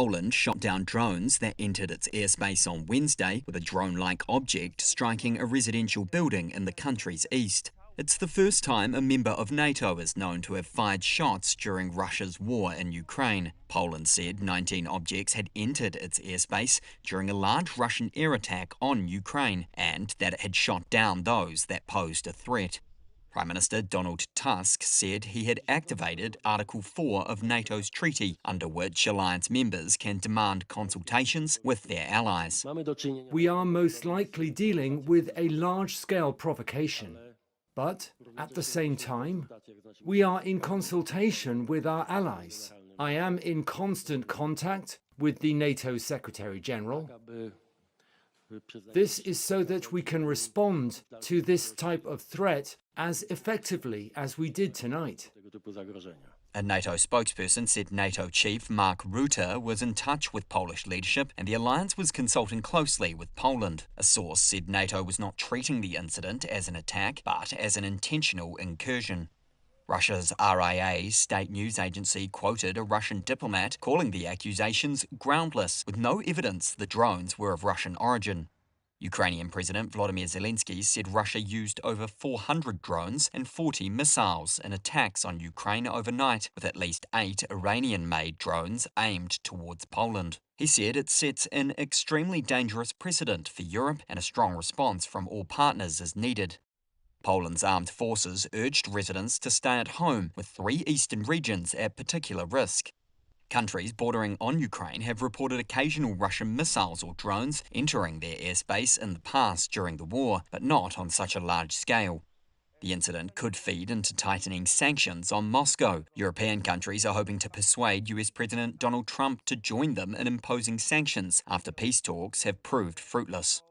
Poland shot down drones that entered its airspace on Wednesday, with a drone-like object striking a residential building in the country's east. It's the first time a member of NATO is known to have fired shots during Russia's war in Ukraine. Poland said 19 objects had entered its airspace during a large Russian air attack on Ukraine, and that it had shot down those that posed a threat. Prime Minister Donald Tusk said he had activated Article 4 of NATO's treaty, under which alliance members can demand consultations with their allies. We are most likely dealing with a large-scale provocation. But at the same time, we are in consultation with our allies. I am in constant contact with the NATO Secretary General. This is so that we can respond to this type of threat as effectively as we did tonight. A NATO spokesperson said NATO chief Mark Rutte was in touch with Polish leadership and the alliance was consulting closely with Poland. A source said NATO was not treating the incident as an attack, but as an intentional incursion. Russia's RIA state news agency quoted a Russian diplomat calling the accusations groundless, with no evidence the drones were of Russian origin. Ukrainian President Volodymyr Zelensky said Russia used over 400 drones and 40 missiles in attacks on Ukraine overnight, with at least 8 Iranian-made drones aimed towards Poland. He said it sets an extremely dangerous precedent for Europe and a strong response from all partners is needed. Poland's armed forces urged residents to stay at home, with 3 eastern regions at particular risk. Countries bordering on Ukraine have reported occasional Russian missiles or drones entering their airspace in the past during the war, but not on such a large scale. The incident could feed into tightening sanctions on Moscow. European countries are hoping to persuade US President Donald Trump to join them in imposing sanctions after peace talks have proved fruitless.